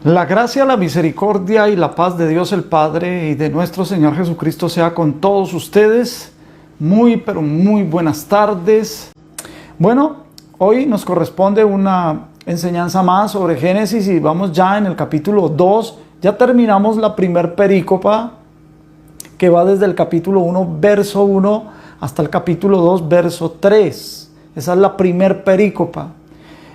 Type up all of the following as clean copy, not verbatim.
La gracia, la misericordia y la paz de Dios el Padre y de nuestro Señor Jesucristo sea con todos ustedes. Pero muy buenas tardes. Bueno, hoy nos corresponde una enseñanza más sobre Génesis y vamos ya en el capítulo 2. Ya terminamos la primer perícopa que va desde el capítulo 1, verso 1 hasta el capítulo 2, verso 3. Esa es la primer perícopa.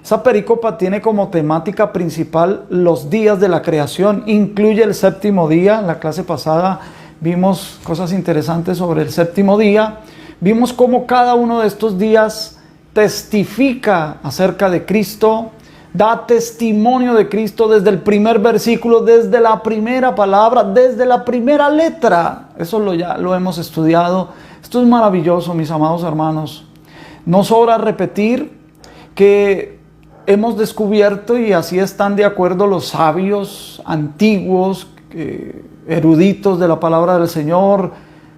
Esa perícopa tiene como temática principal los días de la creación, incluye el séptimo día. En la clase pasada vimos cosas interesantes sobre el séptimo día. Vimos cómo cada uno de estos días testifica acerca de Cristo, da testimonio de Cristo desde el primer versículo, desde la primera palabra, desde la primera letra. Eso ya lo hemos estudiado. Esto es maravilloso, mis amados hermanos. No sobra repetir que hemos descubierto, y así están de acuerdo los sabios antiguos, eruditos de la palabra del Señor,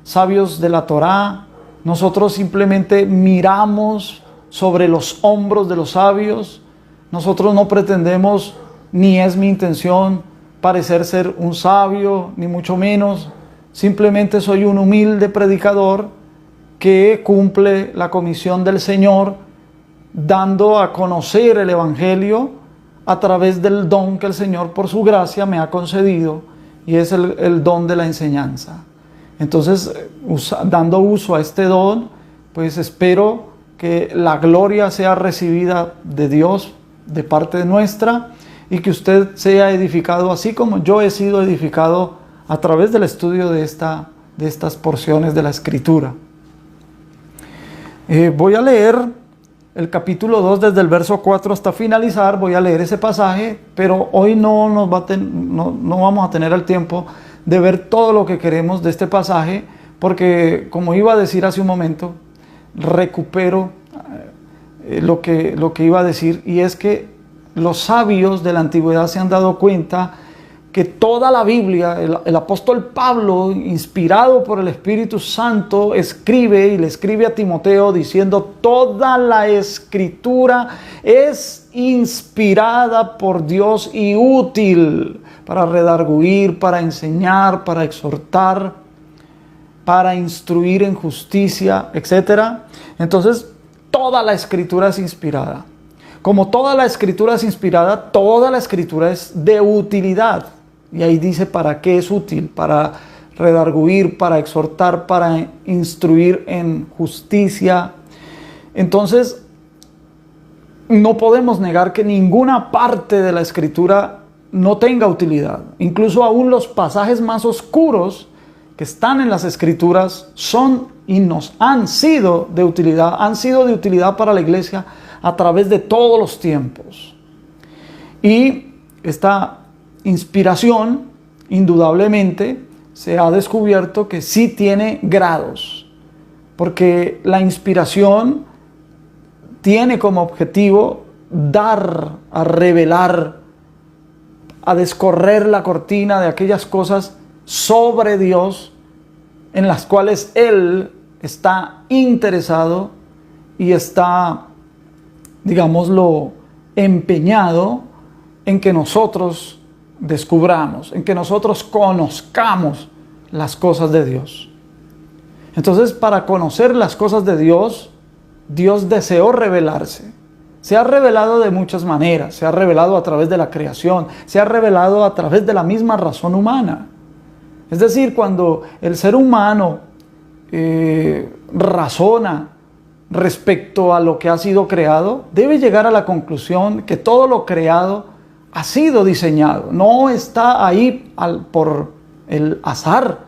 sabios de la Torá. Nosotros simplemente miramos sobre los hombros de los sabios. Nosotros no pretendemos, ni es mi intención, parecer ser un sabio, ni mucho menos. Simplemente soy un humilde predicador que cumple la comisión del Señor, dando a conocer el Evangelio a través del don que el Señor por su gracia me ha concedido, y es el don de la enseñanza. Entonces, dando uso a este don, pues espero que la gloria sea recibida de Dios, de parte nuestra, y que usted sea edificado así como yo he sido edificado a través del estudio de estas porciones de la Escritura. Voy a leer el capítulo 2 desde el verso 4 hasta finalizar. Voy a leer ese pasaje, pero hoy no vamos a tener el tiempo de ver todo lo que queremos de este pasaje, porque como iba a decir hace un momento, recupero lo que iba a decir, y es que los sabios de la antigüedad se han dado cuenta que toda la Biblia, el apóstol Pablo, inspirado por el Espíritu Santo, escribe y le escribe a Timoteo diciendo: toda la Escritura es inspirada por Dios y útil para redarguir, para enseñar, para exhortar, para instruir en justicia, etc. Entonces, toda la Escritura es inspirada. Como toda la Escritura es inspirada, toda la Escritura es de utilidad. Y ahí dice para qué es útil: para redarguir, para exhortar, para instruir en justicia. Entonces, no podemos negar que ninguna parte de la Escritura no tenga utilidad. Incluso aún los pasajes más oscuros que están en las Escrituras son y nos han sido de utilidad para la iglesia a través de todos los tiempos. Y esta inspiración, indudablemente, se ha descubierto que sí tiene grados, porque la inspiración tiene como objetivo dar a revelar, a descorrer la cortina de aquellas cosas sobre Dios en las cuales Él está interesado y está, digámoslo, empeñado en que nosotros descubramos, en que nosotros conozcamos las cosas de Dios. Entonces, para conocer las cosas de Dios, Dios deseó revelarse. Se ha revelado de muchas maneras. Se ha revelado a través de la creación, se ha revelado a través de la misma razón humana. Es decir, cuando el ser humano razona respecto a lo que ha sido creado, debe llegar a la conclusión que todo lo creado ha sido diseñado, no está ahí por el azar.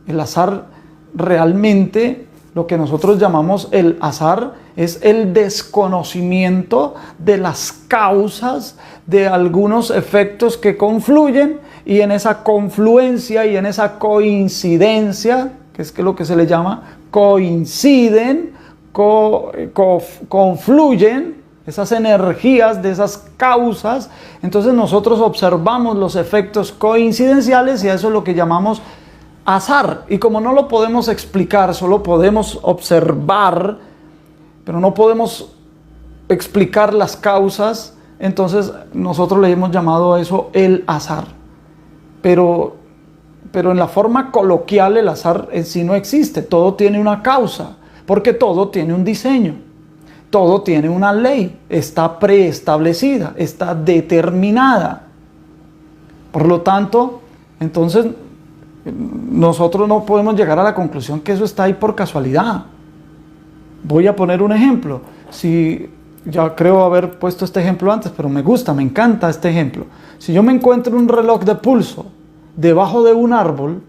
El azar, realmente, lo que nosotros llamamos el azar, es el desconocimiento de las causas de algunos efectos que confluyen, y en esa confluencia y en esa coincidencia, que es lo que se le llama, coinciden, confluyen esas energías de esas causas. Entonces nosotros observamos los efectos coincidenciales, y a eso es lo que llamamos azar. Y como no lo podemos explicar, solo podemos observar, pero no podemos explicar las causas, entonces nosotros le hemos llamado a eso el azar. Pero en la forma coloquial el azar en sí no existe. Todo tiene una causa, porque todo tiene un diseño, todo tiene una ley, está preestablecida, está determinada. Por lo tanto, entonces nosotros no podemos llegar a la conclusión que eso está ahí por casualidad. Voy a poner un ejemplo. Si ya creo haber puesto este ejemplo antes, pero me gusta, me encanta este ejemplo. Si yo me encuentro un reloj de pulso debajo de un árbol,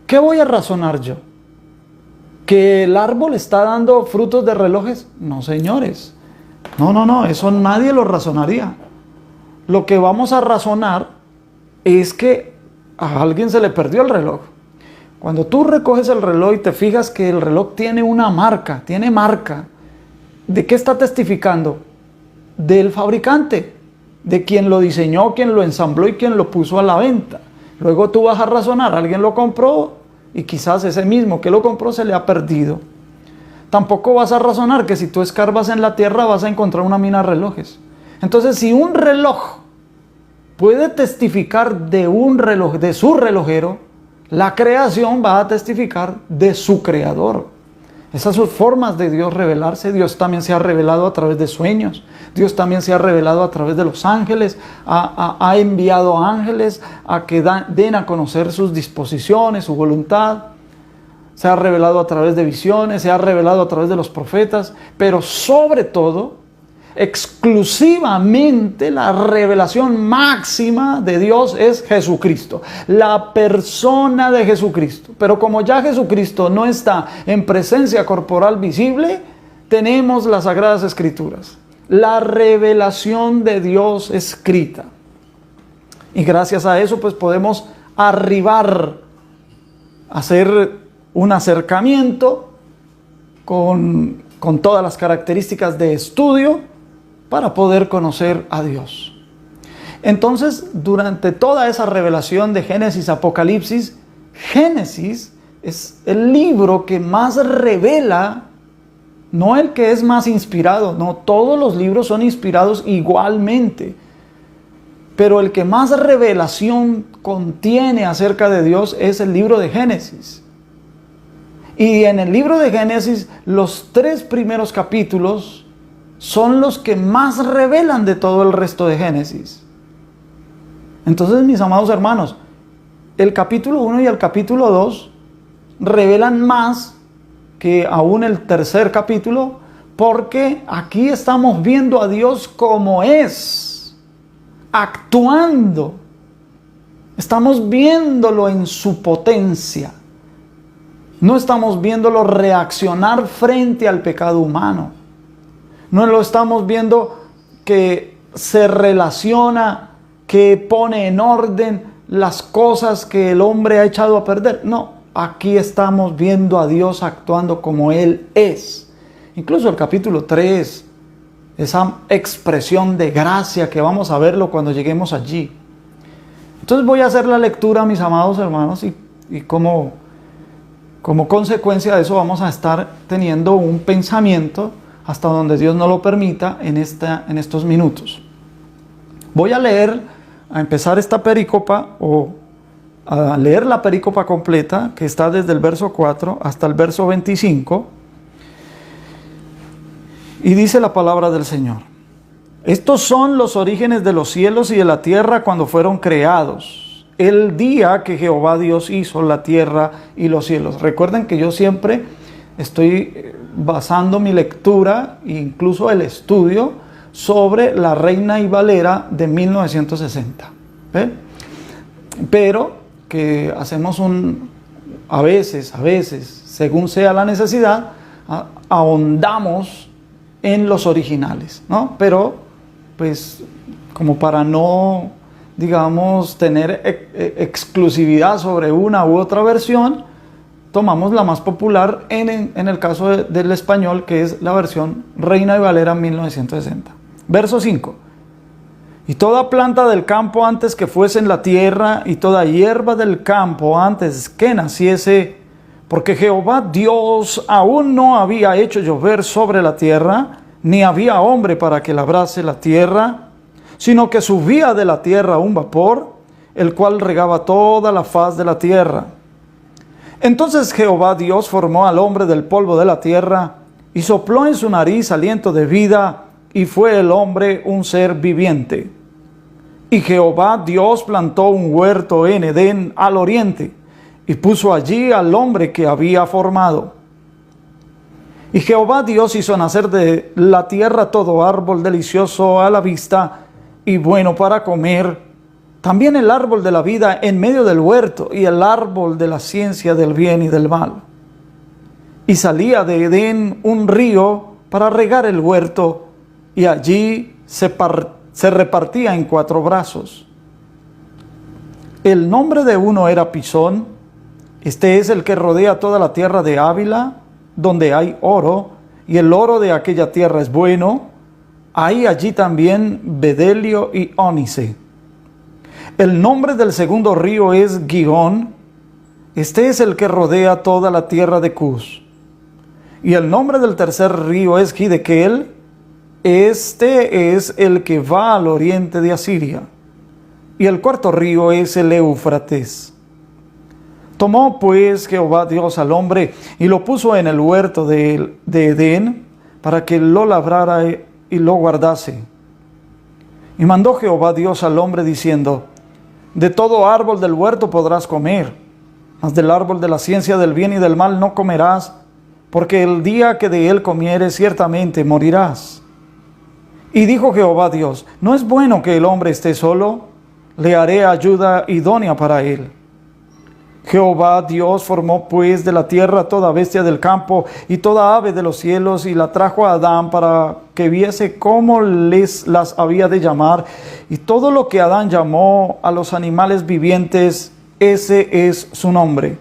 ¿qué voy a razonar yo? ¿Que el árbol está dando frutos de relojes? No, señores. No, eso nadie lo razonaría. Lo que vamos a razonar es que a alguien se le perdió el reloj. Cuando tú recoges el reloj y te fijas que el reloj tiene una marca, ¿de qué está testificando? Del fabricante, de quien lo diseñó, quien lo ensambló y quien lo puso a la venta. Luego tú vas a razonar, alguien lo compró y quizás ese mismo que lo compró se le ha perdido. Tampoco vas a razonar que si tú escarbas en la tierra vas a encontrar una mina de relojes. Entonces, si un reloj puede testificar de un reloj, de su relojero, la creación va a testificar de su creador. Esas son formas de Dios revelarse. Dios también se ha revelado a través de sueños. Dios también se ha revelado a través de los ángeles. Ha enviado ángeles a que den a conocer sus disposiciones, su voluntad. Se ha revelado a través de visiones, se ha revelado a través de los profetas. Pero sobre todo, exclusivamente la revelación máxima de Dios es Jesucristo, la persona de Jesucristo. Pero como ya Jesucristo no está en presencia corporal visible, tenemos las Sagradas Escrituras, la revelación de Dios escrita. Y gracias a eso pues podemos arribar a hacer un acercamiento con todas las características de estudio para poder conocer a Dios. Entonces, durante toda esa revelación de Génesis, Apocalipsis, Génesis es el libro que más revela, no el que es más inspirado, no, todos los libros son inspirados igualmente, pero el que más revelación contiene acerca de Dios es el libro de Génesis. Y en el libro de Génesis, los 3 primeros capítulos son los que más revelan de todo el resto de Génesis. Entonces, mis amados hermanos, el capítulo 1 y el capítulo 2 revelan más que aún el tercer capítulo, porque aquí estamos viendo a Dios como es, actuando. Estamos viéndolo en su potencia. No estamos viéndolo reaccionar frente al pecado humano. No lo estamos viendo que se relaciona, que pone en orden las cosas que el hombre ha echado a perder. No, aquí estamos viendo a Dios actuando como Él es. Incluso el capítulo 3, esa expresión de gracia que vamos a verlo cuando lleguemos allí. Entonces voy a hacer la lectura, mis amados hermanos, y como consecuencia de eso vamos a estar teniendo un pensamiento hasta donde Dios nos lo permita en estos minutos. Voy a empezar esta perícopa, o a leer la perícopa completa, que está desde el verso 4 hasta el verso 25, y dice la palabra del Señor: estos son los orígenes de los cielos y de la tierra cuando fueron creados, el día que Jehová Dios hizo la tierra y los cielos. Recuerden que yo siempre estoy basando mi lectura e incluso el estudio sobre la Reina y Valera de 1960. ¿Ve? Pero que hacemos a veces, según sea la necesidad, ahondamos en los originales, ¿no? Pero, pues, como para no, digamos, tener exclusividad sobre una u otra versión, tomamos la más popular en el caso del español, que es la versión Reina y Valera 1960. Verso 5. Y toda planta del campo antes que fuese en la tierra, y toda hierba del campo antes que naciese, porque Jehová Dios aún no había hecho llover sobre la tierra, ni había hombre para que labrase la tierra, sino que subía de la tierra un vapor, el cual regaba toda la faz de la tierra. Entonces Jehová Dios formó al hombre del polvo de la tierra, y sopló en su nariz aliento de vida, y fue el hombre un ser viviente. Y Jehová Dios plantó un huerto en Edén al oriente, y puso allí al hombre que había formado. Y Jehová Dios hizo nacer de la tierra todo árbol delicioso a la vista y bueno para comer, también el árbol de la vida en medio del huerto y el árbol de la ciencia del bien y del mal. Y salía de Edén un río para regar el huerto, y allí se repartía en 4 brazos. El nombre de uno era Pisón. Este es el que rodea toda la tierra de Ávila, donde hay oro, y el oro de aquella tierra es bueno. Hay allí también bedelio y ónice. El nombre del segundo río es Gihón. Este es el que rodea toda la tierra de Cus. Y el nombre del tercer río es Gidekel. Este es el que va al oriente de Asiria. Y el cuarto río es el Éufrates. Tomó pues Jehová Dios al hombre y lo puso en el huerto de Edén para que lo labrara y lo guardase. Y mandó Jehová Dios al hombre diciendo: de todo árbol del huerto podrás comer, mas del árbol de la ciencia del bien y del mal no comerás, porque el día que de él comieres ciertamente morirás. Y dijo Jehová Dios: no es bueno que el hombre esté solo, le haré ayuda idónea para él. Jehová Dios formó pues de la tierra toda bestia del campo y toda ave de los cielos, y la trajo a Adán para que viese cómo las había de llamar. Y todo lo que Adán llamó a los animales vivientes, ese es su nombre.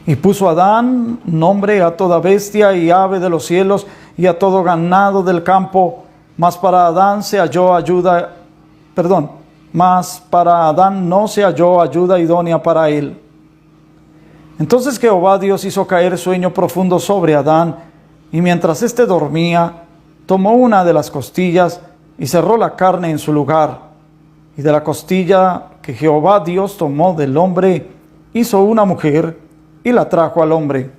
Y puso Adán nombre a toda bestia y ave de los cielos y a todo ganado del campo, mas para Adán no se halló ayuda idónea para él. Entonces Jehová Dios hizo caer sueño profundo sobre Adán, y mientras éste dormía, tomó una de las costillas y cerró la carne en su lugar. Y de la costilla que Jehová Dios tomó del hombre, hizo una mujer y la trajo al hombre.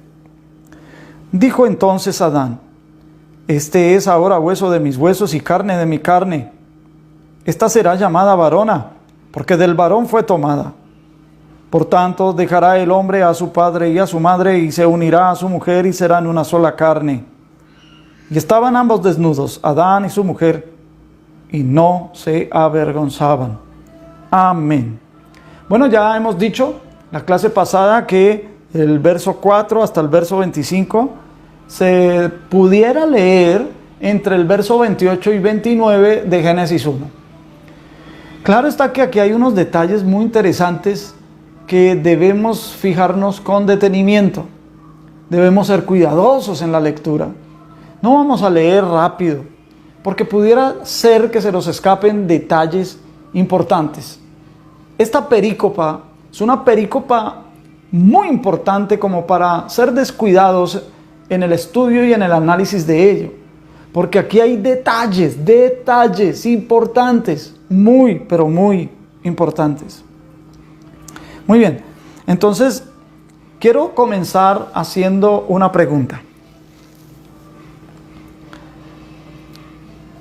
Dijo entonces Adán: este es ahora hueso de mis huesos y carne de mi carne. Esta será llamada varona, porque del varón fue tomada. Por tanto, dejará el hombre a su padre y a su madre, y se unirá a su mujer, y serán una sola carne. Y estaban ambos desnudos, Adán y su mujer, y no se avergonzaban. Amén. Bueno, ya hemos dicho la clase pasada que el verso 4 hasta el verso 25 se pudiera leer entre el verso 28 y 29 de Génesis 1. Claro está que aquí hay unos detalles muy interesantes que debemos fijarnos con detenimiento. Debemos ser cuidadosos en la lectura. No vamos a leer rápido, porque pudiera ser que se nos escapen detalles importantes. Esta perícopa es una perícopa muy importante como para ser descuidados en el estudio y en el análisis de ello. Porque aquí hay detalles importantes, pero muy importantes. Muy bien, entonces quiero comenzar haciendo una pregunta.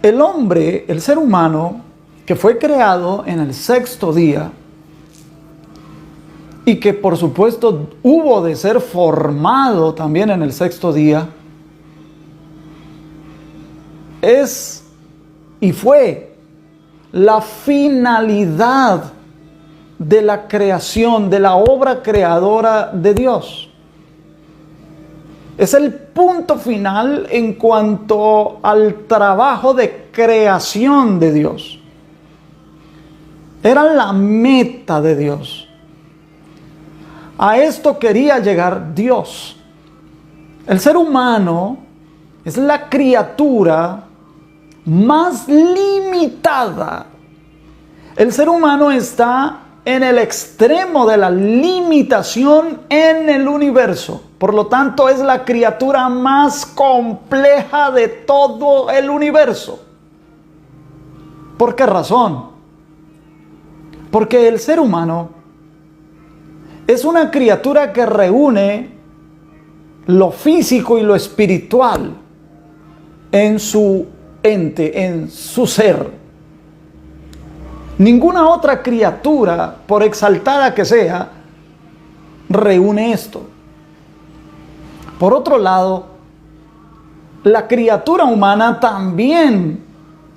El hombre, el ser humano, que fue creado en el 6º día, y que por supuesto hubo de ser formado también en el 6º día, es y fue la finalidad de la creación, de la obra creadora de Dios. Es el punto final en cuanto al trabajo de creación de Dios. Era la meta de Dios. A esto quería llegar Dios. El ser humano es la criatura más limitada. El ser humano está en el extremo de la limitación en el universo. Por lo tanto, es la criatura más compleja de todo el universo. ¿Por qué razón? Porque el ser humano es una criatura que reúne lo físico y lo espiritual en su ente, en su ser. Ninguna otra criatura, por exaltada que sea, reúne esto. Por otro lado, la criatura humana también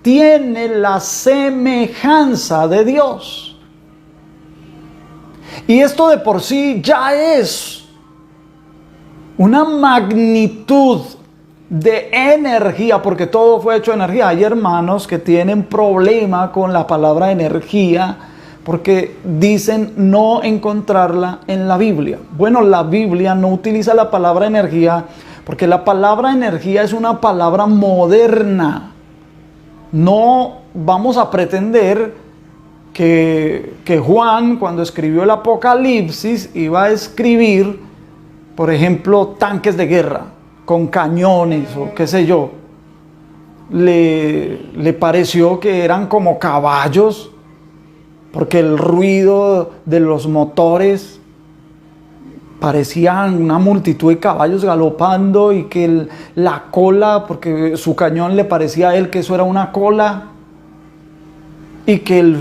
tiene la semejanza de Dios. Y esto de por sí ya es una magnitud de energía, porque todo fue hecho de energía. Hay hermanos que tienen problema con la palabra energía porque dicen no encontrarla en la Biblia. Bueno, la Biblia no utiliza la palabra energía porque la palabra energía es una palabra moderna. No vamos a pretender que Juan, cuando escribió el Apocalipsis, iba a escribir, por ejemplo, tanques de guerra con cañones o qué sé yo. Le pareció que eran como caballos, porque el ruido de los motores parecían una multitud de caballos galopando, y que la cola, porque su cañón le parecía a él que eso era una cola, y que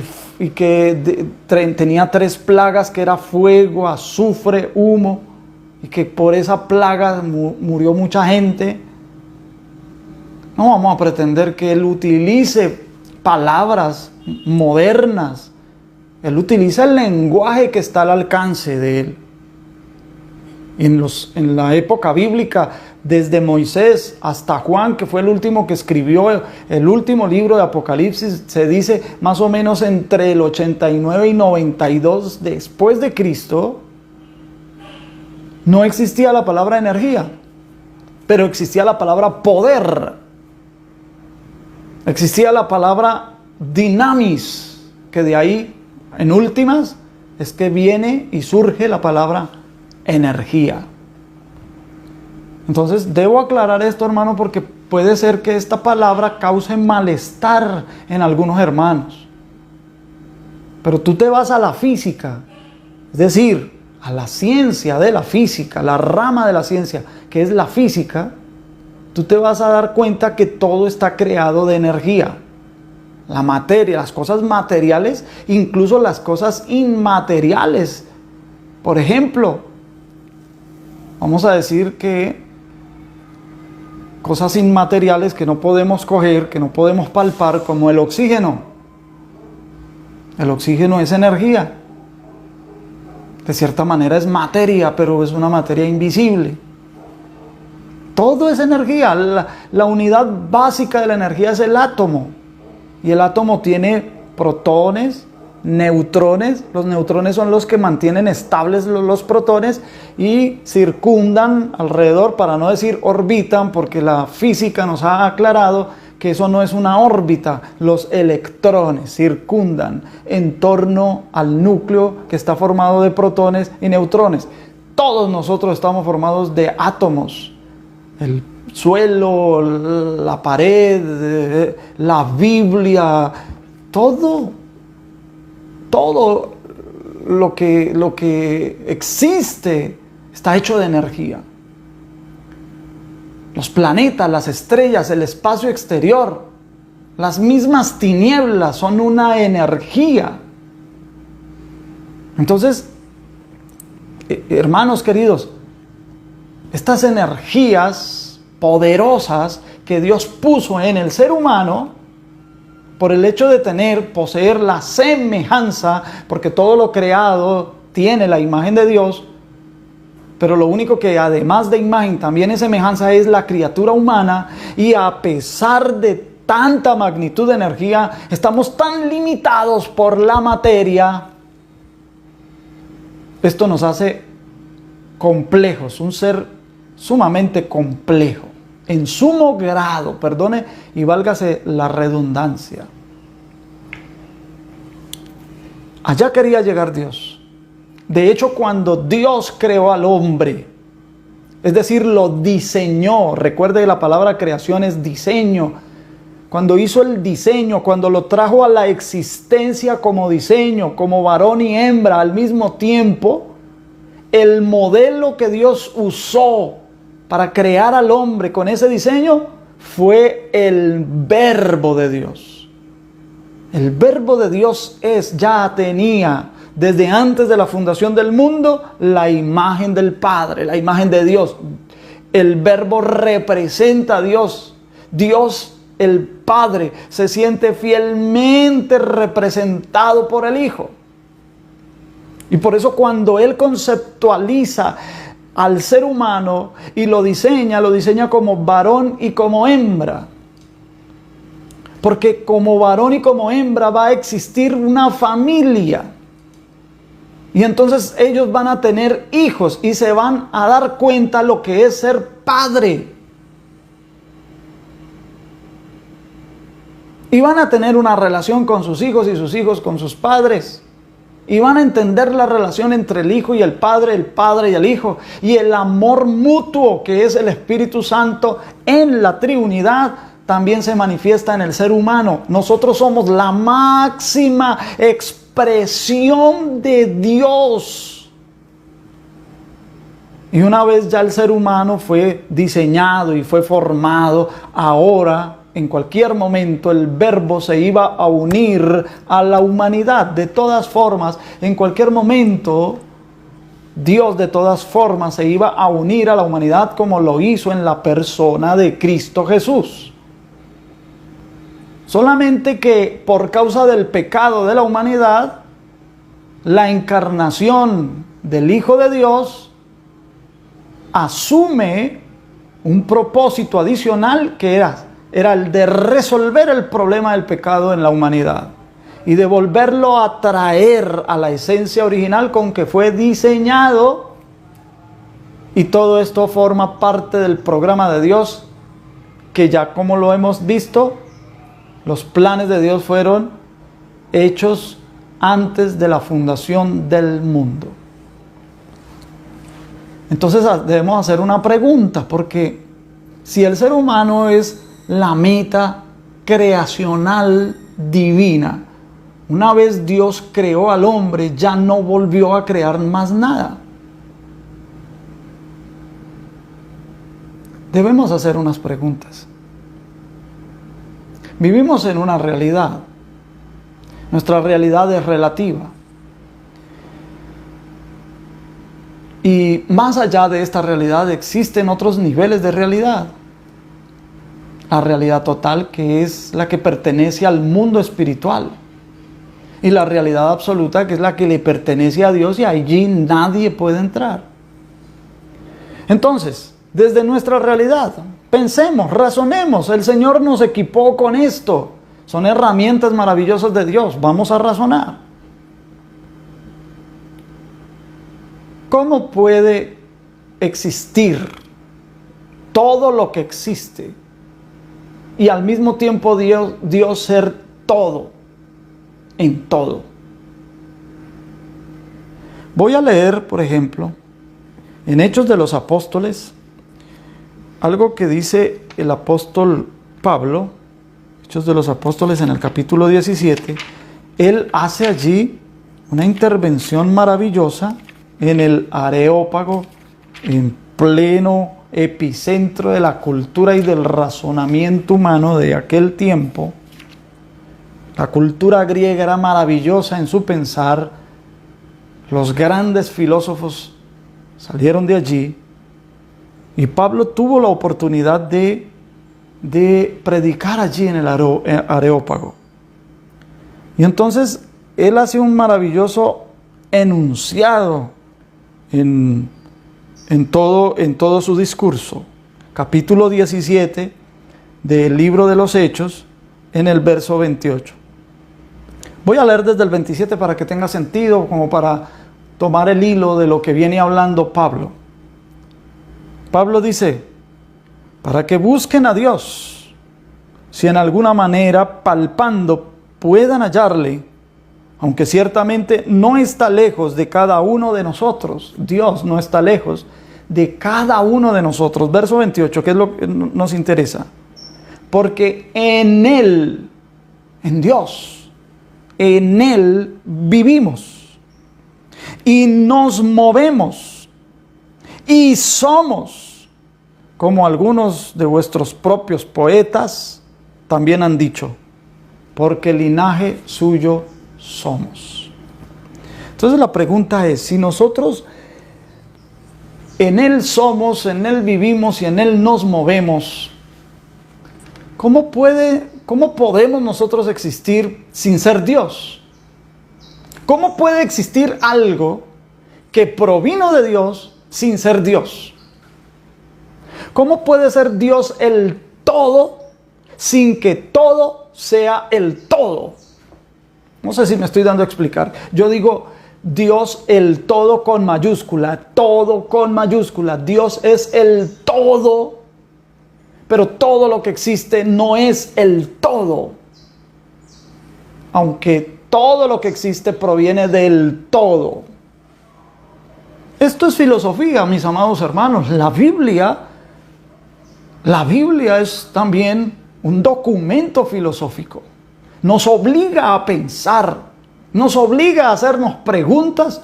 tenía 3 plagas, que era fuego, azufre, humo, y que por esa plaga murió mucha gente. No vamos a pretender que él utilice palabras modernas. Él utiliza el lenguaje que está al alcance de él. En la época bíblica, desde Moisés hasta Juan, que fue el último que escribió el último libro de Apocalipsis, se dice más o menos entre el 89 y 92 después de Cristo, no existía la palabra energía, pero existía la palabra poder. Existía la palabra dinamis, que de ahí, en últimas, es que viene y surge la palabra energía. Entonces, debo aclarar esto, hermano, porque puede ser que esta palabra cause malestar en algunos hermanos. Pero tú te vas a la física, es decir, a la ciencia de la física, la rama de la ciencia, que es la física, tú te vas a dar cuenta que todo está creado de energía. La materia, las cosas materiales, incluso las cosas inmateriales. Por ejemplo, vamos a decir que cosas inmateriales que no podemos coger, que no podemos palpar, como el oxígeno. El oxígeno es energía. De cierta manera es materia, pero es una materia invisible. Todo es energía. La unidad básica de la energía es el átomo. Y el átomo tiene protones, neutrones. Los neutrones son los que mantienen estables los protones y circundan alrededor, para no decir orbitan, porque la física nos ha aclarado que eso no es una órbita. Los electrones circundan en torno al núcleo, que está formado de protones y neutrones. Todos nosotros estamos formados de átomos. El suelo, la pared, la Biblia, todo lo que existe está hecho de energía. Los planetas, las estrellas, el espacio exterior, las mismas tinieblas son una energía. Entonces, hermanos queridos, estas energías poderosas que Dios puso en el ser humano, por el hecho de poseer la semejanza, porque todo lo creado tiene la imagen de Dios, pero lo único que además de imagen también es semejanza es la criatura humana, y a pesar de tanta magnitud de energía, estamos tan limitados por la materia. Esto nos hace complejos, un ser sumamente complejo, en sumo grado, perdone y válgase la redundancia. Allá quería llegar Dios. De hecho, cuando Dios creó al hombre, es decir, lo diseñó, recuerde que la palabra creación es diseño. cuando hizo el diseño, cuando lo trajo a la existencia como diseño, como varón y hembra al mismo tiempo, el modelo que Dios usó para crear al hombre con ese diseño fue el Verbo de Dios. El Verbo de Dios ya tenía desde antes de la fundación del mundo la imagen del Padre, la imagen de Dios. El Verbo representa a Dios. Dios, el Padre, se siente fielmente representado por el Hijo. Y por eso cuando Él conceptualiza al ser humano y lo diseña como varón y como hembra. Porque como varón y como hembra va a existir una familia. Y entonces ellos van a tener hijos y se van a dar cuenta lo que es ser padre. Y van a tener una relación con sus hijos y sus hijos con sus padres. Y van a entender la relación entre el Hijo y el Padre y el Hijo. Y el amor mutuo que es el Espíritu Santo en la Trinidad también se manifiesta en el ser humano. Nosotros somos la máxima expresión de Dios. Y una vez ya el ser humano fue diseñado y fue formado, ahora en cualquier momento el Verbo se iba a unir a la humanidad. De todas formas, en cualquier momento, Dios de todas formas se iba a unir a la humanidad como lo hizo en la persona de Cristo Jesús. Solamente que por causa del pecado de la humanidad, la encarnación del Hijo de Dios asume un propósito adicional que era el de resolver el problema del pecado en la humanidad y de volverlo a traer a la esencia original con que fue diseñado. Y todo esto forma parte del programa de Dios, que ya como lo hemos visto, los planes de Dios fueron hechos antes de la fundación del mundo. Entonces debemos hacer una pregunta, porque si el ser humano es la meta creacional divina, una vez Dios creó al hombre, ya no volvió a crear más nada. Debemos hacer unas preguntas. Vivimos en una realidad. Nuestra realidad es relativa. Y más allá de esta realidad existen otros niveles de realidad. La realidad total, que es la que pertenece al mundo espiritual. Y la realidad absoluta, que es la que le pertenece a Dios, y allí nadie puede entrar. Entonces, desde nuestra realidad, pensemos, razonemos. El Señor nos equipó con esto. Son herramientas maravillosas de Dios. Vamos a razonar. ¿Cómo puede existir todo lo que existe y al mismo tiempo Dios ser todo, en todo? Voy a leer, por ejemplo, en Hechos de los Apóstoles, algo que dice el apóstol Pablo, Hechos de los Apóstoles en el capítulo 17. Él hace allí una intervención maravillosa en el Areópago, en pleno epicentro de la cultura y del razonamiento humano de aquel tiempo. La cultura griega era maravillosa en su pensar. Los grandes filósofos salieron de allí. Y Pablo tuvo la oportunidad de predicar allí en el Areópago. Y entonces él hace un maravilloso enunciado en todo su discurso. Capítulo 17 del libro de los Hechos, en el verso 28. Voy a leer desde el 27 para que tenga sentido, como para tomar el hilo de lo que viene hablando Pablo. Pablo dice: para que busquen a Dios, si en alguna manera palpando puedan hallarle, aunque ciertamente no está lejos de cada uno de nosotros. Dios no está lejos de cada uno de nosotros. Verso 28, que es lo que nos interesa. porque en Él, en Dios, en Él vivimos y nos movemos y somos, como algunos de vuestros propios poetas también han dicho, porque linaje suyo somos. Entonces la pregunta es, si nosotros en Él somos, en Él vivimos y en Él nos movemos, ¿cómo podemos nosotros existir sin ser Dios? ¿Cómo puede existir algo que provino de Dios sin ser Dios? ¿Cómo puede ser Dios el todo sin que todo sea el todo? No sé si me estoy dando a explicar. Yo digo Dios el todo con mayúscula, todo con mayúscula. Dios es el todo, pero todo lo que existe no es el todo. Aunque todo lo que existe proviene del todo. Esto es filosofía, mis amados hermanos. La Biblia es también un documento filosófico. Nos obliga a pensar, nos obliga a hacernos preguntas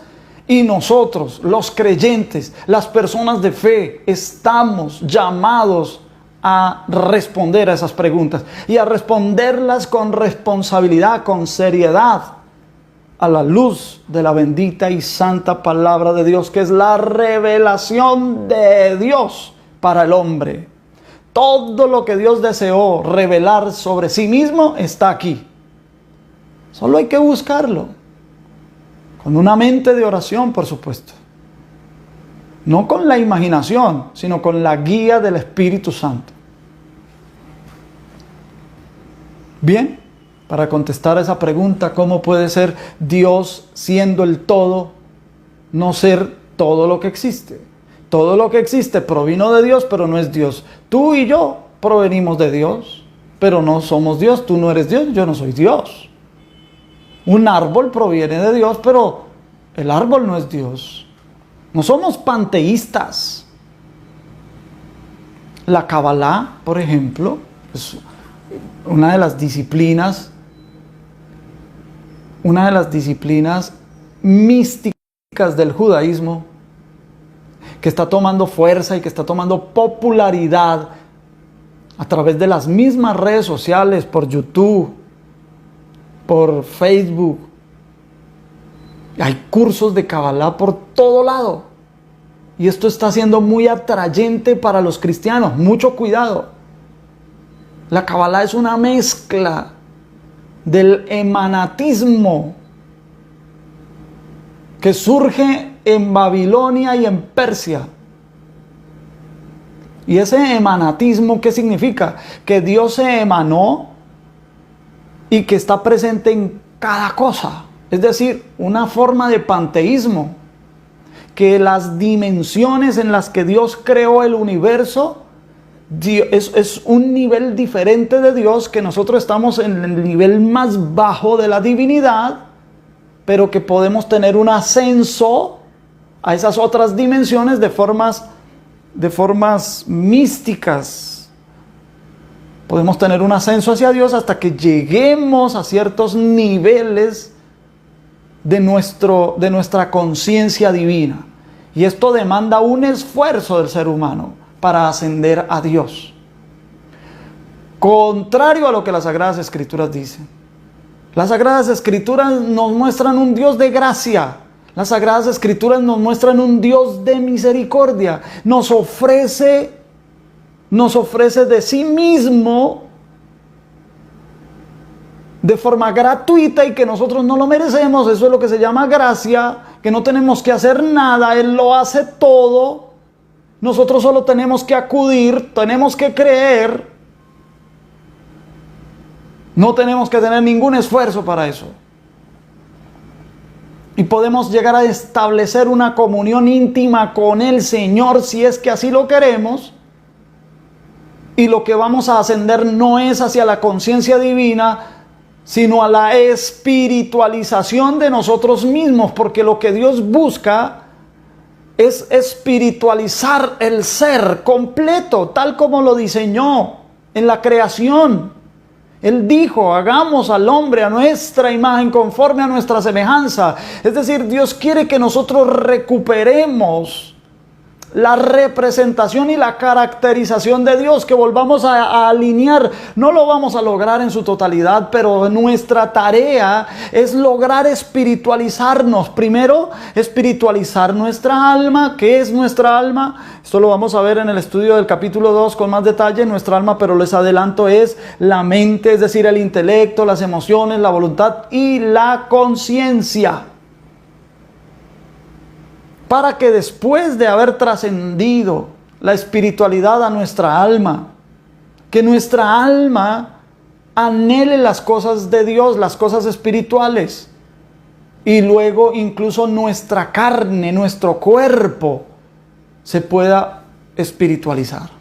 y nosotros, los creyentes, las personas de fe, estamos llamados a responder a esas preguntas y a responderlas con responsabilidad, con seriedad, a la luz de la bendita y santa palabra de Dios, que es la revelación de Dios para el hombre. Todo lo que Dios deseó revelar sobre sí mismo está aquí. Solo hay que buscarlo. Con una mente de oración, por supuesto. No con la imaginación, sino con la guía del Espíritu Santo. Bien, para contestar a esa pregunta, ¿cómo puede ser Dios siendo el todo, no ser todo lo que existe? Todo lo que existe provino de Dios, pero no es Dios. Tú y yo provenimos de Dios, pero no somos Dios. Tú no eres Dios, yo no soy Dios. Un árbol proviene de Dios, pero el árbol no es Dios. No somos panteístas. La Kabbalah, por ejemplo, es una de las disciplinas místicas del judaísmo, que está tomando fuerza y que está tomando popularidad a través de las mismas redes sociales, por YouTube, por Facebook. Hay cursos de Kabbalah por todo lado. Y esto está siendo muy atrayente para los cristianos. Mucho cuidado. La Kabbalah es una mezcla del emanatismo que surge en Babilonia y en Persia. ¿Y ese emanatismo qué significa? Que Dios se emanó y que está presente en cada cosa. Es decir, una forma de panteísmo. Que las dimensiones en las que Dios creó el universo es un nivel diferente de Dios, que nosotros estamos en el nivel más bajo de la divinidad, pero que podemos tener un ascenso a esas otras dimensiones de formas místicas. Podemos tener un ascenso hacia Dios hasta que lleguemos a ciertos niveles de nuestra conciencia divina. Y esto demanda un esfuerzo del ser humano para ascender a Dios. Contrario a lo que las Sagradas Escrituras dicen. Las Sagradas Escrituras nos muestran un Dios de gracia. Las Sagradas Escrituras nos muestran un Dios de misericordia. Nos ofrece de sí mismo de forma gratuita y que nosotros no lo merecemos. Eso es lo que se llama gracia, que no tenemos que hacer nada, Él lo hace todo. Nosotros solo tenemos que acudir, tenemos que creer. No tenemos que tener ningún esfuerzo para eso. Y podemos llegar a establecer una comunión íntima con el Señor si es que así lo queremos. Y lo que vamos a ascender no es hacia la conciencia divina, sino a la espiritualización de nosotros mismos, porque lo que Dios busca es espiritualizar el ser completo, tal como lo diseñó. en la creación. Él dijo, hagamos al hombre a nuestra imagen, conforme a nuestra semejanza. Es decir, Dios quiere que nosotros recuperemos la representación y la caracterización de Dios, que volvamos a alinear. No lo vamos a lograr en su totalidad, pero nuestra tarea es lograr espiritualizarnos. Primero, espiritualizar nuestra alma. ¿Qué es nuestra alma? Esto lo vamos a ver en el estudio del capítulo 2 con más detalle. Nuestra alma, pero les adelanto, es la mente, es decir, el intelecto, las emociones, la voluntad y la conciencia. Para que después de haber trascendido la espiritualidad a nuestra alma, que nuestra alma anhele las cosas de Dios, las cosas espirituales, y luego incluso nuestra carne, nuestro cuerpo, se pueda espiritualizar,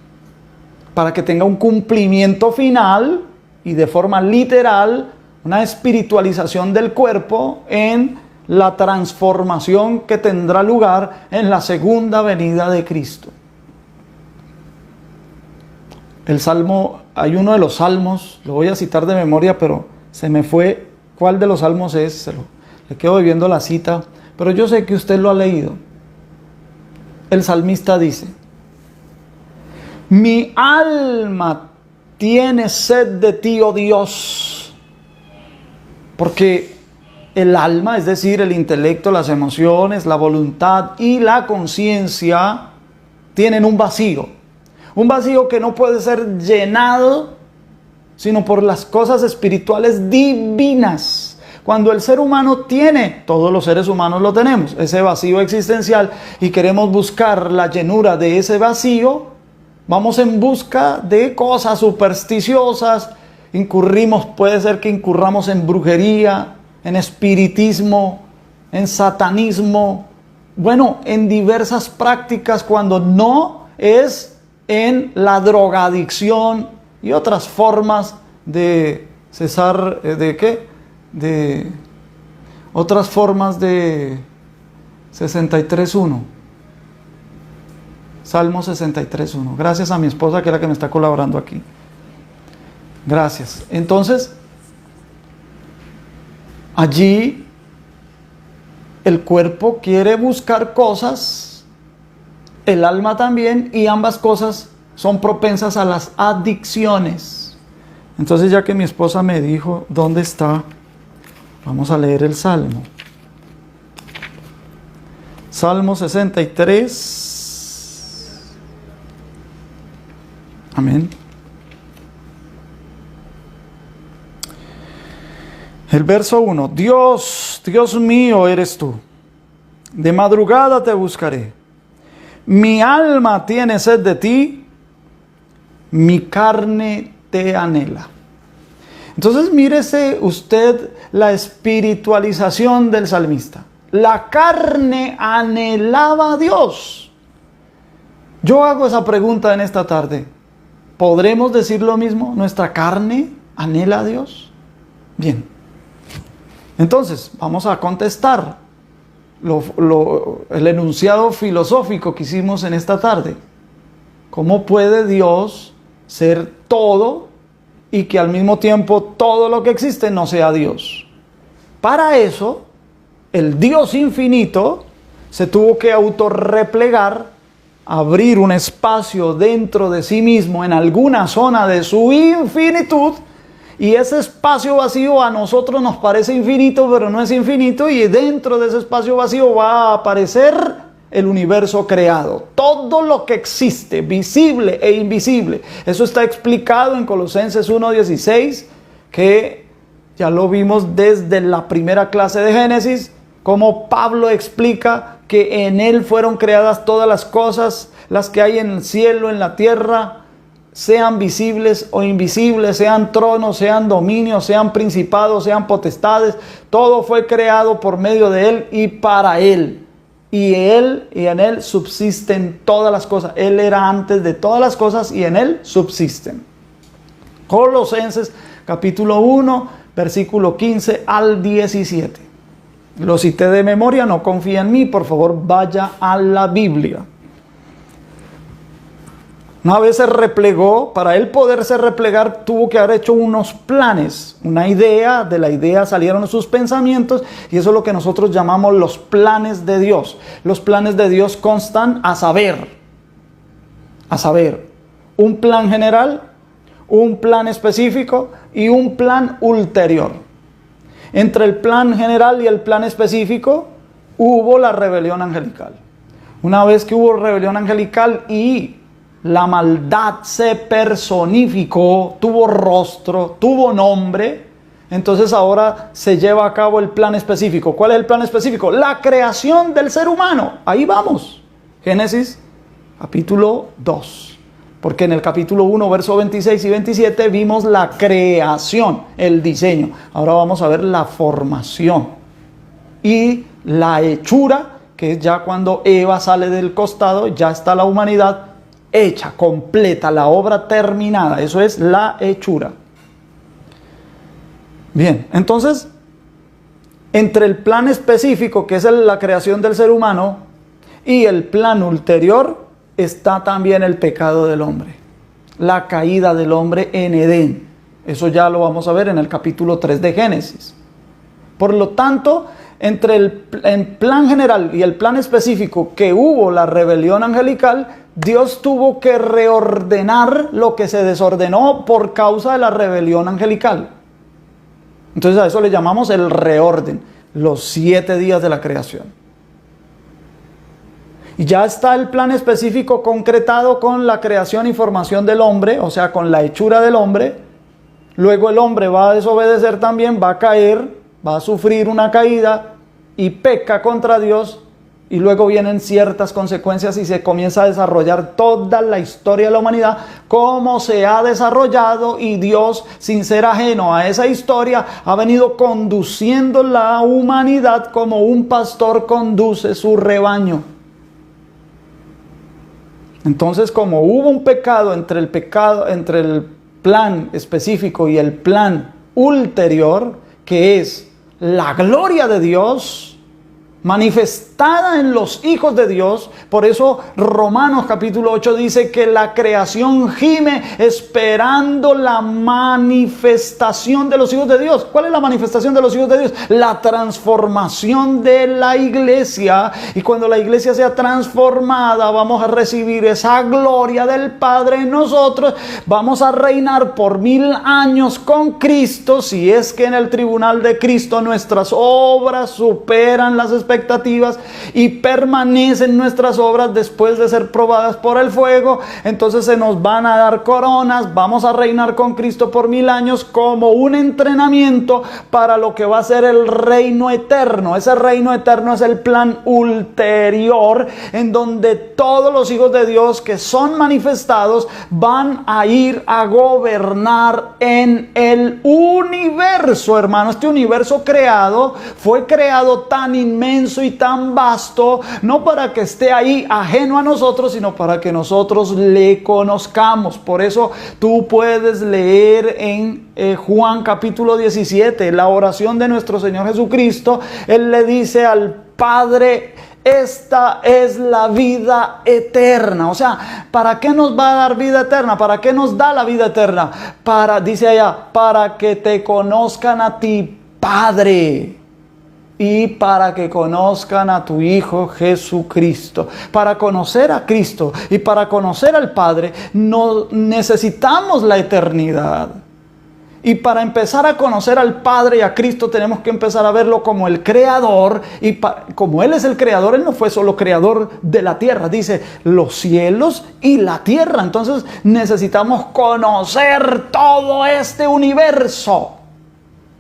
para que tenga un cumplimiento final y de forma literal, una espiritualización del cuerpo en la transformación que tendrá lugar en la segunda venida de Cristo. El salmo, hay uno de los salmos, lo voy a citar de memoria, pero se me fue cuál de los salmos es, le quedo viendo la cita, pero yo sé que usted lo ha leído. El salmista dice: mi alma tiene sed de ti, oh Dios, porque el alma, es decir, el intelecto, las emociones, la voluntad y la conciencia tienen un vacío que no puede ser llenado sino por las cosas espirituales divinas. Cuando el ser humano tiene, todos los seres humanos lo tenemos, ese vacío existencial, y queremos buscar la llenura de ese vacío, vamos en busca de cosas supersticiosas, puede ser que incurramos en brujería, en espiritismo, en satanismo, bueno, en diversas prácticas, cuando no es en la drogadicción y otras formas de cesar, otras formas de 63.1. Salmo 63.1. Gracias a mi esposa, que es la que me está colaborando aquí. Gracias. Entonces, allí el cuerpo quiere buscar cosas, el alma también, y ambas cosas son propensas a las adicciones. Entonces, ya que mi esposa me dijo dónde está, vamos a leer el Salmo. Salmo 63. Amén. El verso 1. Dios, Dios mío eres tú. De madrugada te buscaré. Mi alma tiene sed de ti. Mi carne te anhela. Entonces mírese usted la espiritualización del salmista. La carne anhelaba a Dios. Yo hago esa pregunta en esta tarde. ¿Podremos decir lo mismo? ¿Nuestra carne anhela a Dios? Bien. Entonces, vamos a contestar el enunciado filosófico que hicimos en esta tarde. ¿Cómo puede Dios ser todo y que al mismo tiempo todo lo que existe no sea Dios? Para eso, el Dios infinito se tuvo que autorreplegar, abrir un espacio dentro de sí mismo en alguna zona de su infinitud, y ese espacio vacío a nosotros nos parece infinito, pero no es infinito, y dentro de ese espacio vacío va a aparecer el universo creado. Todo lo que existe, visible e invisible. Eso está explicado en Colosenses 1:16, que ya lo vimos desde la primera clase de Génesis, como Pablo explica que en él fueron creadas todas las cosas, las que hay en el cielo, en la tierra, sean visibles o invisibles, sean tronos, sean dominios, sean principados, sean potestades. Todo fue creado por medio de él y para él. Y en él subsisten todas las cosas. Él era antes de todas las cosas y en él subsisten. Colosenses capítulo 1, versículo 15 al 17. Lo cité de memoria, no confía en mí, por favor vaya a la Biblia. Una vez se replegó, para él poderse replegar tuvo que haber hecho unos planes, una idea, de la idea salieron sus pensamientos y eso es lo que nosotros llamamos los planes de Dios. Los planes de Dios constan a saber, un plan general, un plan específico y un plan ulterior. Entre el plan general y el plan específico hubo la rebelión angelical. Una vez que hubo rebelión angelical y la maldad se personificó, tuvo rostro, tuvo nombre, entonces ahora se lleva a cabo el plan específico. ¿Cuál es el plan específico? La creación del ser humano. Ahí vamos. Génesis capítulo 2. Porque en el capítulo 1, versos 26 y 27 vimos la creación, el diseño. Ahora vamos a ver la formación y la hechura, que es ya cuando Eva sale del costado, ya está la humanidad hecha, completa, la obra terminada. Eso es la hechura. Bien, entonces, entre el plan específico, que es la creación del ser humano, y el plan ulterior, está también el pecado del hombre. La caída del hombre en Edén. Eso ya lo vamos a ver en el capítulo 3 de Génesis. Por lo tanto, entre el plan general y el plan específico que hubo la rebelión angelical, Dios tuvo que reordenar lo que se desordenó por causa de la rebelión angelical. Entonces a eso le llamamos el reorden, los 7 días de la creación. Y ya está el plan específico concretado con la creación y formación del hombre, o sea, con la hechura del hombre. Luego el hombre va a desobedecer también, va a caer, va a sufrir una caída y peca contra Dios. Y luego vienen ciertas consecuencias y se comienza a desarrollar toda la historia de la humanidad, cómo se ha desarrollado, y Dios, sin ser ajeno a esa historia, ha venido conduciendo la humanidad como un pastor conduce su rebaño. Entonces, como hubo un pecado entre el plan específico y el plan ulterior, que es la gloria de Dios manifestada en los hijos de Dios. Por eso Romanos capítulo 8 dice que la creación gime esperando la manifestación de los hijos de Dios. ¿Cuál es la manifestación de los hijos de Dios? La transformación de la iglesia. Y cuando la iglesia sea transformada, vamos a recibir esa gloria del Padre en nosotros. Vamos a reinar por 1000 años con Cristo, si es que en el tribunal de Cristo nuestras obras superan las expectativas y permanecen nuestras obras después de ser probadas por el fuego. Entonces se nos van a dar coronas, vamos a reinar con Cristo por 1000 años como un entrenamiento para lo que va a ser el reino eterno. Ese reino eterno es el plan ulterior, en donde todos los hijos de Dios que son manifestados van a ir a gobernar en el universo, hermano. Este universo fue creado tan inmenso y tan vasto, no para que esté ahí ajeno a nosotros, sino para que nosotros le conozcamos. Por eso tú puedes leer en Juan capítulo 17, la oración de nuestro Señor Jesucristo. Él le dice al Padre: esta es la vida eterna. O sea, ¿para qué nos va a dar vida eterna? ¿Para qué nos da la vida eterna? Dice allá, para que te conozcan a ti, Padre, y para que conozcan a tu Hijo Jesucristo. Para conocer a Cristo y para conocer al Padre, no necesitamos la eternidad. Y para empezar a conocer al Padre y a Cristo, tenemos que empezar a verlo como el Creador. Y como Él es el Creador, Él no fue solo Creador de la tierra. Dice los cielos y la tierra. Entonces necesitamos conocer todo este universo.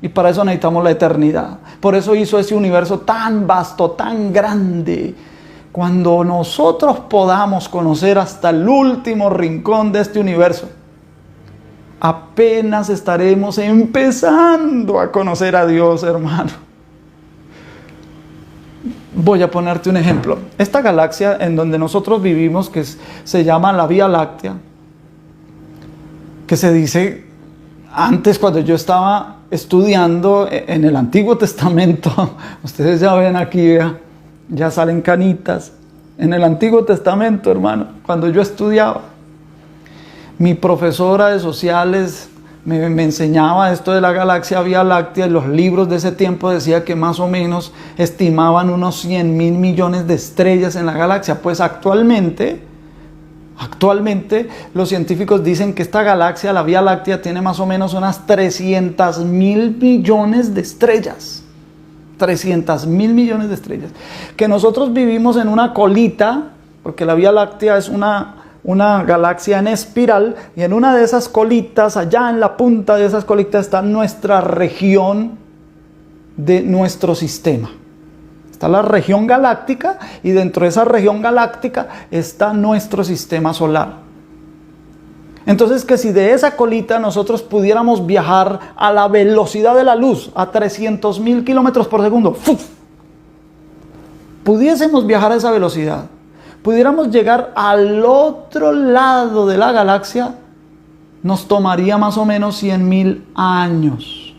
Y para eso necesitamos la eternidad. Por eso hizo ese universo tan vasto, tan grande. Cuando nosotros podamos conocer hasta el último rincón de este universo, apenas estaremos empezando a conocer a Dios, hermano. Voy a ponerte un ejemplo. Esta galaxia en donde nosotros vivimos, que se llama la Vía Láctea, que se dice, antes cuando yo estaba estudiando en el Antiguo Testamento, ustedes ya ven aquí, ya salen canitas. En el Antiguo Testamento, hermano, cuando yo estudiaba, Mi profesora de sociales me enseñaba esto de la galaxia Vía Láctea. Los libros de ese tiempo decía que más o menos estimaban unos 100.000 millones de estrellas en la galaxia. Pues actualmente los científicos dicen que esta galaxia, la Vía Láctea, tiene más o menos unas 300.000 millones de estrellas. 300.000 millones de estrellas. Que nosotros vivimos en una colita, porque la Vía Láctea es una galaxia en espiral, y en una de esas colitas, allá en la punta de esas colitas, está nuestra región de nuestro sistema. Está la región galáctica, y dentro de esa región galáctica está nuestro sistema solar. Entonces, que si de esa colita nosotros pudiéramos viajar a la velocidad de la luz, a 300.000 kilómetros por segundo, ¡fuf!, pudiésemos viajar a esa velocidad, pudiéramos llegar al otro lado de la galaxia, nos tomaría más o menos 100.000 años,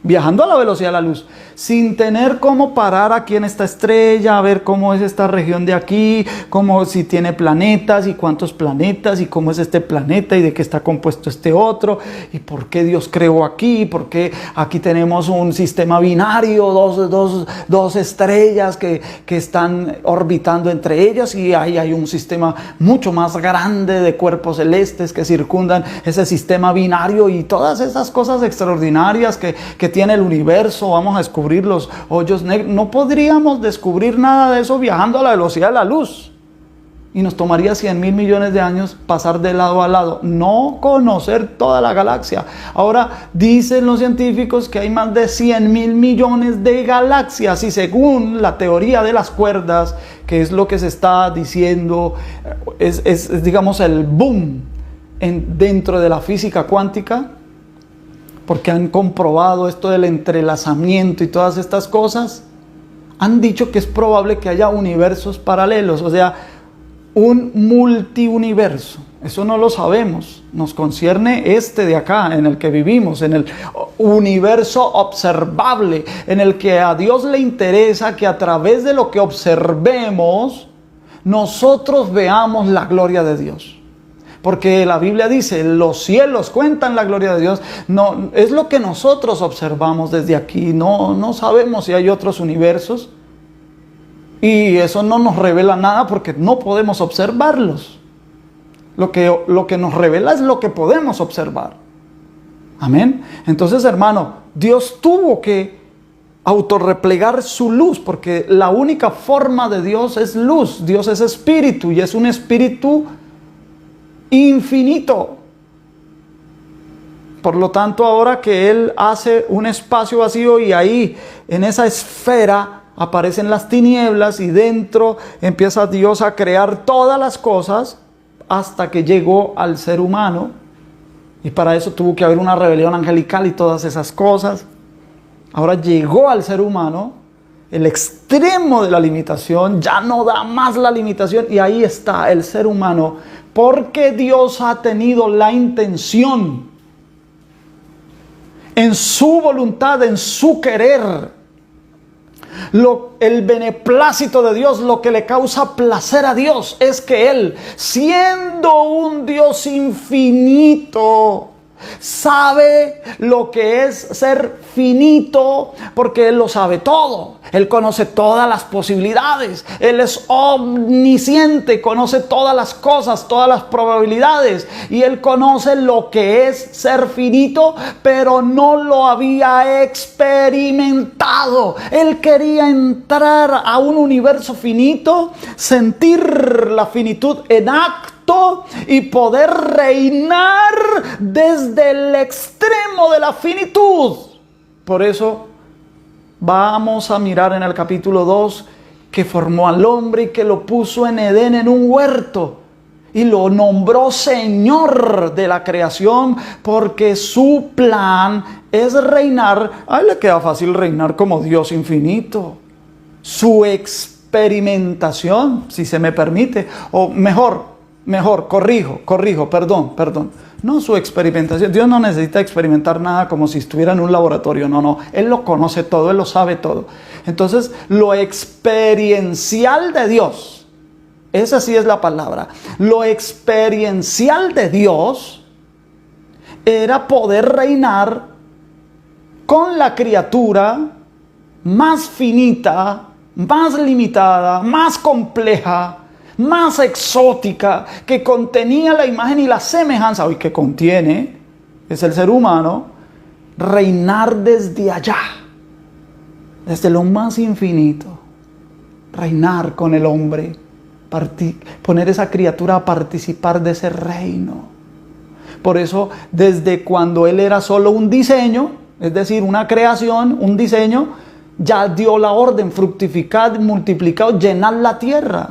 viajando a la velocidad de la luz, sin tener cómo parar aquí en esta estrella, a ver cómo es esta región de aquí, cómo, si tiene planetas y cuántos planetas y cómo es este planeta y de qué está compuesto este otro y por qué Dios creó aquí, por qué aquí tenemos un sistema binario, dos estrellas que están orbitando entre ellas, y ahí hay un sistema mucho más grande de cuerpos celestes que circundan ese sistema binario, y todas esas cosas extraordinarias que tiene el universo. Vamos a descubrir los hoyos negros. No podríamos descubrir nada de eso viajando a la velocidad de la luz, y nos tomaría 100.000 millones de años pasar de lado a lado, no conocer toda la galaxia. Ahora dicen los científicos que hay más de 100.000 millones de galaxias, y según la teoría de las cuerdas, que es lo que se está diciendo, es digamos el boom dentro de la física cuántica, porque han comprobado esto del entrelazamiento y todas estas cosas, han dicho que es probable que haya universos paralelos, o sea, un multiuniverso. Eso no lo sabemos, nos concierne este de acá, en el que vivimos, en el universo observable, en el que a Dios le interesa que a través de lo que observemos, nosotros veamos la gloria de Dios. Porque la Biblia dice, los cielos cuentan la gloria de Dios. No, es lo que nosotros observamos desde aquí. No sabemos si hay otros universos. Y eso no nos revela nada porque no podemos observarlos. Lo que nos revela es lo que podemos observar. Amén. Entonces, hermano, Dios tuvo que autorreplegar su luz, porque la única forma de Dios es luz. Dios es espíritu, y es un espíritu infinito. Por lo tanto, ahora que Él hace un espacio vacío, y ahí en esa esfera aparecen las tinieblas, y dentro empieza Dios a crear todas las cosas hasta que llegó al ser humano, y para eso tuvo que haber una rebelión angelical y todas esas cosas. Ahora llegó al ser humano el extremo de la limitación, ya no da más la limitación, y ahí está el ser humano, porque Dios ha tenido la intención, en su voluntad, en su querer, el beneplácito de Dios, lo que le causa placer a Dios, es que Él, siendo un Dios infinito, sabe lo que es ser finito, porque Él lo sabe todo. Él conoce todas las posibilidades. Él es omnisciente, conoce todas las cosas, todas las probabilidades. Y Él conoce lo que es ser finito, pero no lo había experimentado. Él quería entrar a un universo finito, sentir la finitud en acto y poder reinar desde el extremo de la finitud. Por eso vamos a mirar en el capítulo 2 que formó al hombre y que lo puso en Edén, en un huerto, y lo nombró Señor de la creación, porque su plan es reinar. A Él le queda fácil reinar como Dios infinito. Su experimentación, si se me permite, o corrijo, perdón. No su experimentación. Dios no necesita experimentar nada como si estuviera en un laboratorio. No. Él lo conoce todo, Él lo sabe todo. Entonces, lo experiencial de Dios Esa sí es la palabra. Lo experiencial de Dios era poder reinar con la criatura más finita, más limitada, más compleja, más exótica, que contenía la imagen y la semejanza, hoy que contiene, es el ser humano, reinar desde allá, desde lo más infinito, reinar con el hombre, poner esa criatura a participar de ese reino. Por eso, desde cuando él era solo un diseño, es decir, una creación, un diseño, ya dio la orden: fructificad, multiplicad, llenad la tierra.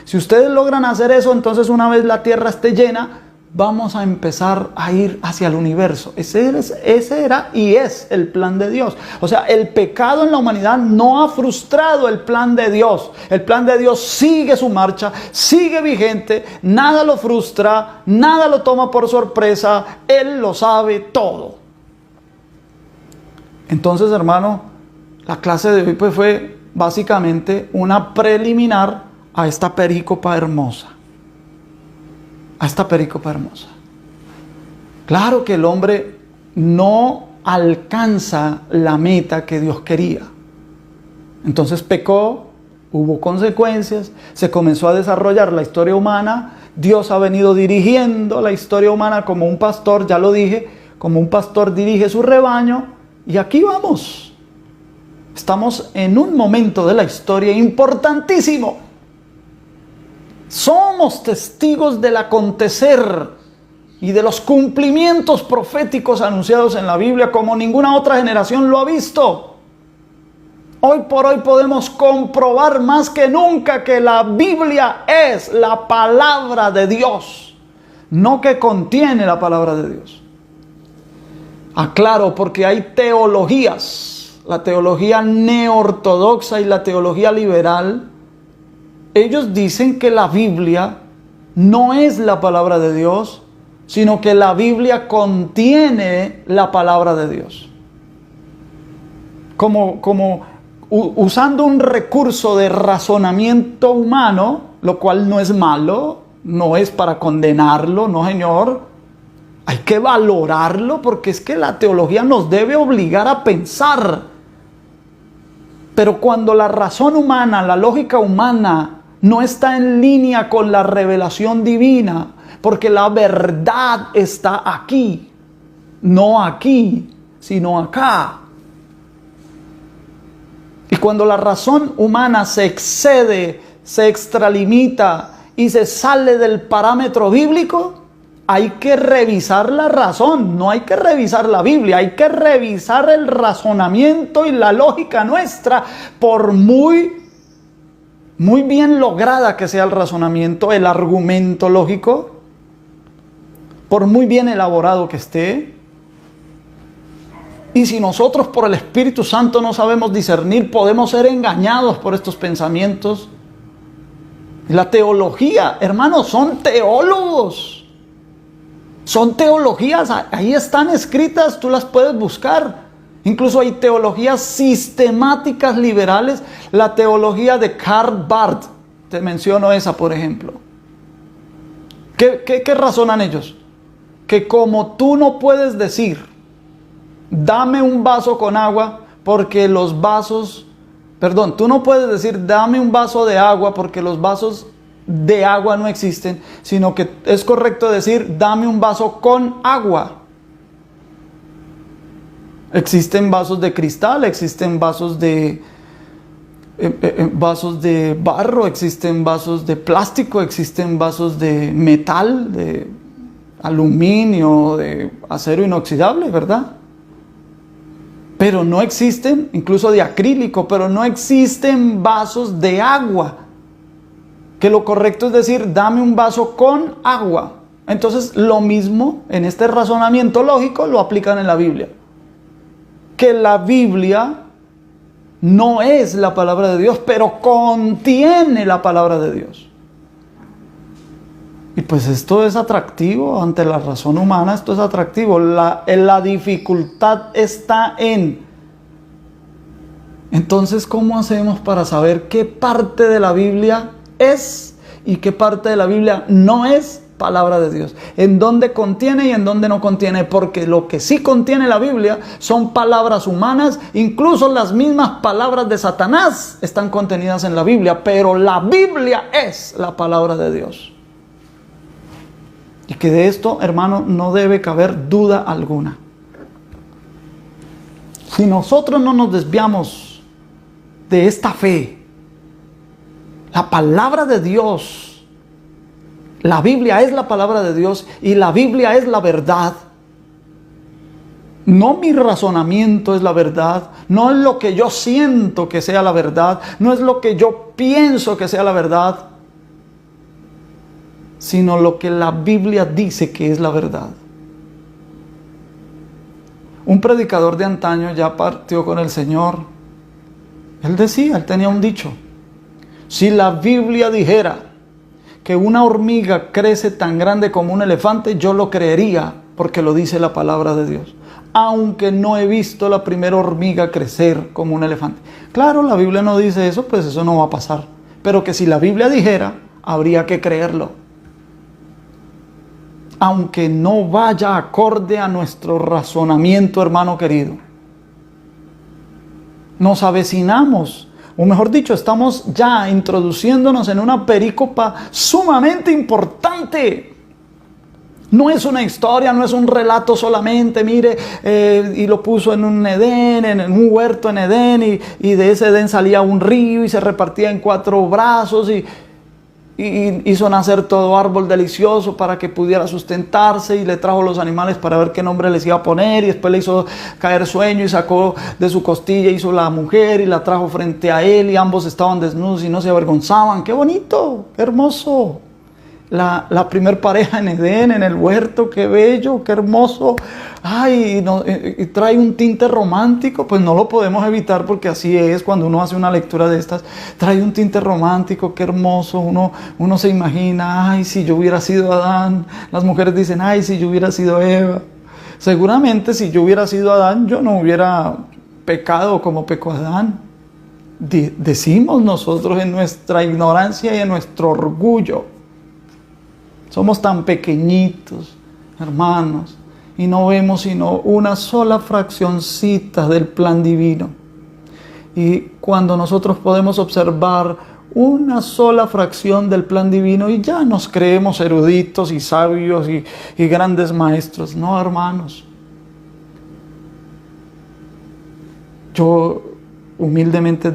Si ustedes logran hacer eso, entonces una vez la tierra esté llena, vamos a empezar a ir hacia el universo. Ese era y es el plan de Dios. O sea, el pecado en la humanidad no ha frustrado el plan de Dios. El plan de Dios sigue su marcha, sigue vigente, nada lo frustra, nada lo toma por sorpresa, Él lo sabe todo. Entonces, hermano, la clase de hoy pues fue básicamente una preliminar a esta perícopa hermosa. A esta perícopa hermosa. Claro que el hombre no alcanza la meta que Dios quería. Entonces pecó, hubo consecuencias, se comenzó a desarrollar la historia humana. Dios ha venido dirigiendo la historia humana como un pastor, ya lo dije, como un pastor dirige su rebaño. Y aquí vamos. Estamos en un momento de la historia importantísimo. Somos testigos del acontecer y de los cumplimientos proféticos anunciados en la Biblia como ninguna otra generación lo ha visto. Hoy por hoy podemos comprobar más que nunca que la Biblia es la palabra de Dios, no que contiene la palabra de Dios. Aclaro, porque hay teologías, la teología neortodoxa y la teología liberal. Ellos dicen que la Biblia no es la palabra de Dios, sino que la Biblia contiene la palabra de Dios. Usando un recurso de razonamiento humano, lo cual no es malo, no es para condenarlo, no señor. Hay que valorarlo porque es que la teología nos debe obligar a pensar. Pero cuando la razón humana, la lógica humana, no está en línea con la revelación divina, porque la verdad está aquí, no aquí, sino acá. Y cuando la razón humana se excede, se extralimita y se sale del parámetro bíblico, hay que revisar la razón, no hay que revisar la Biblia, hay que revisar el razonamiento y la lógica nuestra, por muy bien lograda que sea el razonamiento, el argumento lógico, por muy bien elaborado que esté. Y si nosotros por el Espíritu Santo no sabemos discernir, podemos ser engañados por estos pensamientos. La teología, hermanos, son teólogos. Son teologías, ahí están escritas, tú las puedes buscar. Incluso hay teologías sistemáticas liberales. La teología de Karl Barth, te menciono esa por ejemplo. ¿Qué razonan ellos? Que como tú no puedes decir, dame un vaso con agua porque los vasos, tú no puedes decir, dame un vaso de agua porque los vasos de agua no existen, sino que es correcto decir, dame un vaso con agua. Existen vasos de cristal, existen vasos de barro, existen vasos de plástico, existen vasos de metal, de aluminio, de acero inoxidable, ¿verdad? Pero no existen, incluso de acrílico, pero no existen vasos de agua. Que lo correcto es decir, dame un vaso con agua. Entonces, lo mismo en este razonamiento lógico lo aplican en la Biblia. Que la Biblia no es la palabra de Dios, pero contiene la palabra de Dios. Y pues esto es atractivo ante la razón humana, esto es atractivo. La dificultad está en... Entonces, ¿cómo hacemos para saber qué parte de la Biblia es y qué parte de la Biblia no es palabra de Dios, en dónde contiene y en dónde no contiene, porque lo que sí contiene la Biblia son palabras humanas, incluso las mismas palabras de Satanás están contenidas en la Biblia, pero la Biblia es la palabra de Dios. Y que de esto, hermano, no debe caber duda alguna. Si nosotros no nos desviamos de esta fe, la palabra de Dios, la Biblia es la palabra de Dios y la Biblia es la verdad. No mi razonamiento es la verdad, no es lo que yo siento que sea la verdad, no es lo que yo pienso que sea la verdad, sino lo que la Biblia dice que es la verdad. Un predicador de antaño ya partió con el Señor. Él tenía un dicho: si la Biblia dijera que una hormiga crece tan grande como un elefante, yo lo creería, porque lo dice la palabra de Dios, aunque no he visto la primera hormiga crecer como un elefante. Claro, la Biblia no dice eso, pues eso no va a pasar, pero que si la Biblia dijera, habría que creerlo, aunque no vaya acorde a nuestro razonamiento, hermano querido. Nos avecinamos, o mejor dicho, estamos ya introduciéndonos en una perícopa sumamente importante. No es una historia, no es un relato solamente, mire, y lo puso en un Edén, en un huerto en Edén, y de ese Edén salía un río y se repartía en 4 brazos y hizo nacer todo árbol delicioso para que pudiera sustentarse, y le trajo los animales para ver qué nombre les iba a poner, y después le hizo caer sueño y sacó de su costilla, hizo la mujer y la trajo frente a él, y ambos estaban desnudos y no se avergonzaban. ¡Qué bonito! ¡Qué hermoso! La primer pareja en Edén, en el huerto, qué bello, qué hermoso. Ay, y trae un tinte romántico, pues no lo podemos evitar, porque así es cuando uno hace una lectura de estas. Trae un tinte romántico, qué hermoso. Uno se imagina, ay, si yo hubiera sido Adán. Las mujeres dicen, ay, si yo hubiera sido Eva. Seguramente si yo hubiera sido Adán, yo no hubiera pecado como pecó Adán. Decimos nosotros en nuestra ignorancia y en nuestro orgullo. Somos tan pequeñitos, hermanos, y no vemos sino una sola fraccioncita del plan divino. Y cuando nosotros podemos observar una sola fracción del plan divino, y ya nos creemos eruditos y sabios y grandes maestros. No, hermanos. Yo humildemente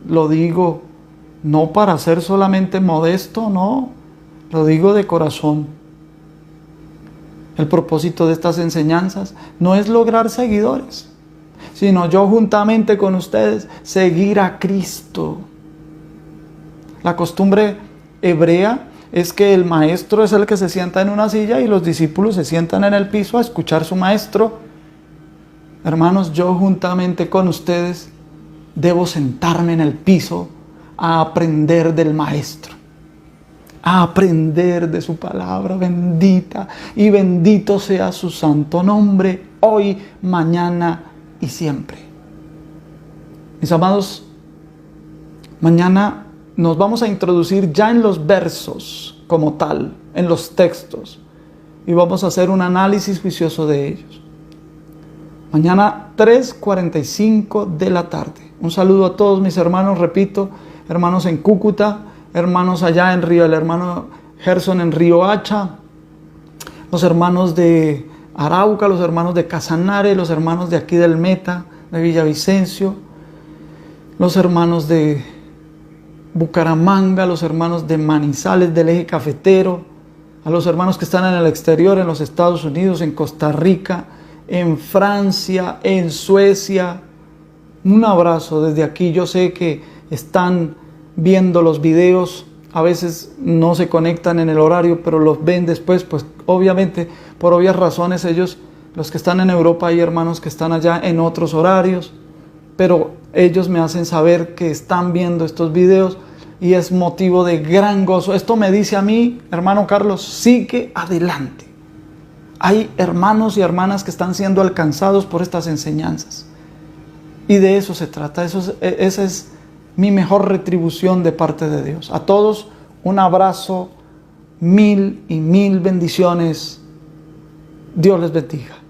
lo digo, no para ser solamente modesto, no. Lo digo de corazón. El propósito de estas enseñanzas no es lograr seguidores, sino yo juntamente con ustedes seguir a Cristo. La costumbre hebrea es que el maestro es el que se sienta en una silla y los discípulos se sientan en el piso a escuchar a su maestro. Hermanos, yo juntamente con ustedes debo sentarme en el piso a aprender del maestro, a aprender de su palabra bendita, y bendito sea su santo nombre, hoy, mañana y siempre. Mis amados, mañana nos vamos a introducir ya en los versos como tal, en los textos, y vamos a hacer un análisis juicioso de ellos. Mañana 3:45 de la tarde. Un saludo a todos mis hermanos, repito, hermanos en Cúcuta, hermanos allá en Río, el hermano Gerson en Río Hacha, los hermanos de Arauca, los hermanos de Casanare, los hermanos de aquí del Meta, de Villavicencio, los hermanos de Bucaramanga, los hermanos de Manizales, del Eje Cafetero, a los hermanos que están en el exterior, en los Estados Unidos, en Costa Rica, en Francia, en Suecia. Un abrazo desde aquí. Yo sé que están viendo los videos, a veces no se conectan en el horario, pero los ven después, pues obviamente, por obvias razones, ellos, los que están en Europa, hay hermanos que están allá en otros horarios, pero ellos me hacen saber que están viendo estos videos y es motivo de gran gozo. Esto me dice a mí, hermano Carlos, sigue adelante. Hay hermanos y hermanas que están siendo alcanzados por estas enseñanzas, y de eso se trata. Esa es mi mejor retribución de parte de Dios. A todos, Un abrazo, mil y mil bendiciones. Dios les bendiga.